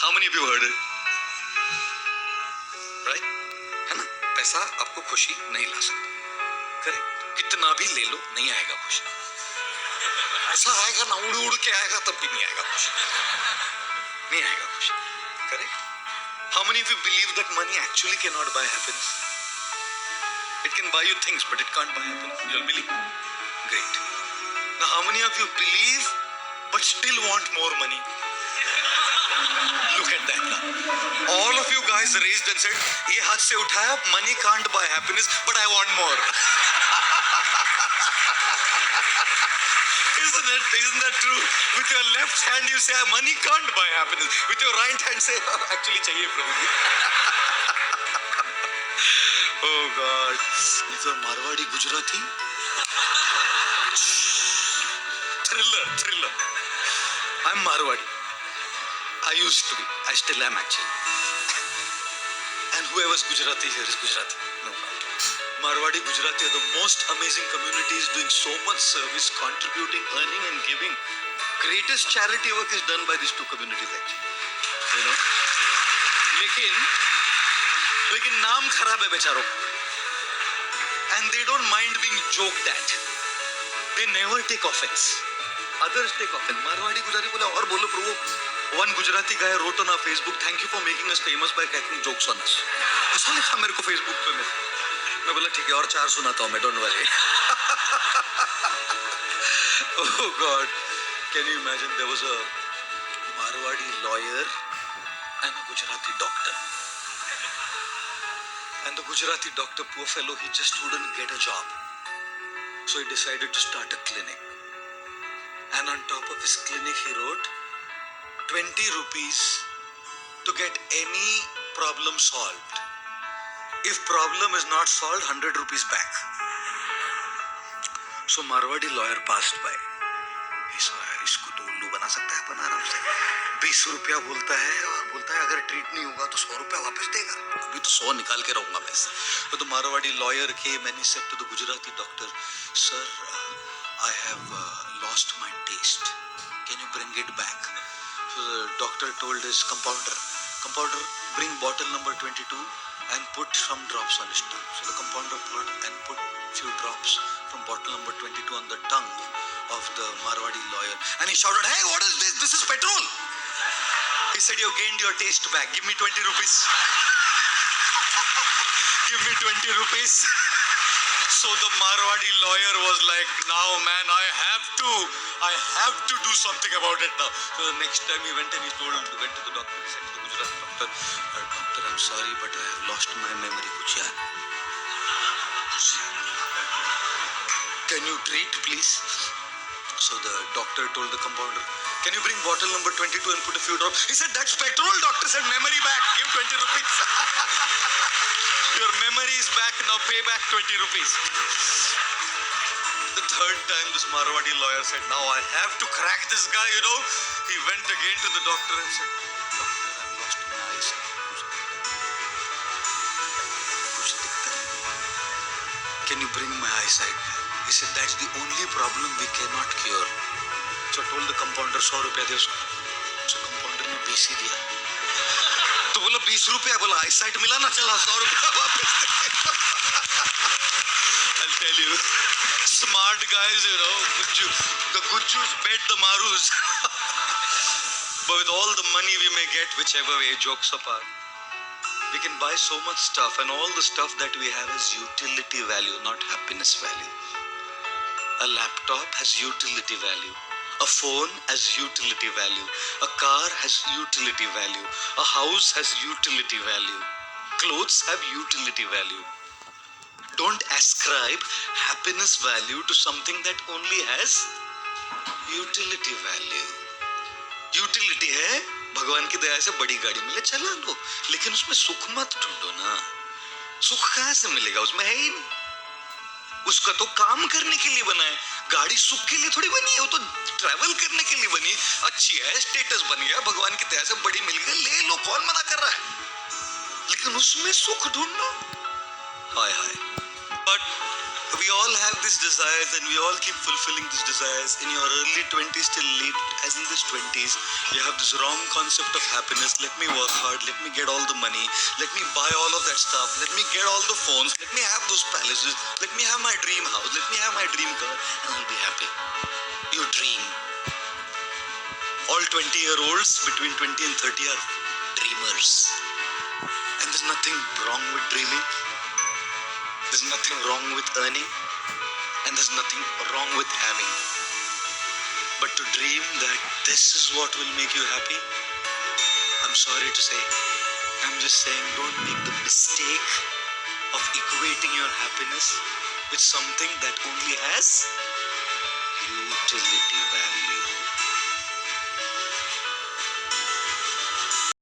How many of you heard it? Right? है ना? पैसा आपको खुशी नहीं ला सकता, करेक्ट? कितना भी ले लो नहीं आएगा खुशी। ऐसा आएगा ना, उड़ उड़ के आएगा तब भी नहीं आएगा खुशी, नहीं आएगा खुशी, correct? How many of you believe that money actually cannot buy happiness? It can buy you things, but it can't buy happiness. You'll believe? Great. Now, how many of you believe, but still want more money? Look at that now. All of you guys raised and said, "ये हाथ से उठाया, money can't buy happiness, but I want more." Isn't that true? With your left hand you say, "Money can't buy happiness." With your right hand say, "Actually, चाहिए प्रभु जी." Oh God. If you're Marwadi Gujarati, thriller. I'm Marwadi. I used to be. I still am actually. And whoever's Gujarati here is Gujarati. No problem. Marwadi Gujarati are the most amazing communities doing so much service, contributing, earning and giving. Greatest charity work is done by these two communities actually. You know. लेकिन नाम खराब है बेचारों को. And they don't mind being joked at. They never take offense. Others take offense. Marwadi Gujarati बोला और बोलो प्रभु. One Gujarati guy wrote on our Facebook, "Thank you for making us famous by cracking jokes on us." ऐसा लिखा मेरे को Facebook पे मैं बोला ठीक है और 4 सुनाता हूँ मैं, don't worry. Oh God, can you imagine? There was a Marwadi lawyer and a Gujarati doctor. And the Gujarati doctor, poor fellow, he just wouldn't get a job. So he decided to start a clinic. And on top of his clinic, he wrote 20 rupees to get any problem solved. If problem is not solved, 100 rupees back. So Marwadi lawyer passed by. He saw, इसको तो उल्लू बना सकता है अपन आराम से. 20 रुपया बोलता है और बोलता है अगर ट्रीट नहीं होगा तो 100 रुपया वापस देगा. अभी तो 100 निकाल के रहूंगा मैं इससे. तो Marwadi lawyer came and he said to the Gujarati doctor, "Sir, I have lost my taste. Can you bring it back?" So the doctor told his compounder, bring bottle number 22 and put some drops on his tongue. So the compounder brought and put few drops from bottle number 22 on the tongue of the Marwadi lawyer. And he shouted, "Hey, what is this? This is petrol." He said, "You gained your taste back. Give me 20 rupees. Give me 20 rupees. So the Marwadi lawyer was like, "Now man, I have to do something about it now." So the next time he went to the doctor, he said to the Gujarati doctor, "Doctor, I'm sorry, but I have lost my memory. Kuch yaad. Can you treat, please?" So the doctor told the compounder, "Can you bring bottle number 22 and put a few drops?" He said, "That's petrol." Doctor said, "Memory back. Give 20 rupees. Your memory is back now. Pay back 20 rupees." The third time this Marwadi lawyer said, "Now I have to crack this guy, you know." He went again to the doctor and said, "Doctor, I've lost my eyesight. Can you bring my eyesight back?" He said, "That's the only problem we cannot cure." So I told the compounder, 100 रुपया दे उसको. So compounder ने 20 ही दिया. तो बोला 20 रुपया, बोला eyesight मिला ना, चला 100 रुपया वापस दे. I'll tell you, smart guys, you know, the Gujjus bet the Marus. But with all the money we may get, whichever way, jokes apart, we can buy so much stuff, and all the stuff that we have is utility value, not happiness value. A laptop has utility value. A phone has utility value. A car has utility value. A house has utility value. Clothes have utility value. Don't ascribe happiness value to something that only has utility value. Utility है भगवान की दया से बड़ी गाड़ी मिले चला लो, लेकिन उसमें सुख मत ढूंढो ना. सुख कहाँ से मिलेगा? उसमें है ही नहीं. उसका तो काम करने के लिए बना है. गाड़ी सुख के लिए थोड़ी बनी है, वो तो ट्रैवल करने के लिए बनी. अच्छी है, स्टेटस बन गया, भगवान की दया से बड़ी मिल गई, ले लो, कौन मना कर रहा है? लेकिन उसमें सुख ढूंढो. हाय हाय. But We all have these desires and we all keep fulfilling these desires. In your early 20s till late, as in this 20s, you have this wrong concept of happiness. Let me work hard, let me get all the money, let me buy all of that stuff, let me get all the phones, let me have those palaces, let me have my dream house, let me have my dream car, and I'll be happy. You dream. All 20-year-olds between 20 and 30 are dreamers. And there's nothing wrong with dreaming. There's nothing wrong with earning. And there's nothing wrong with having. But to dream that this is what will make you happy, I'm sorry to say, I'm just saying, don't make the mistake of equating your happiness with something that only has utility value.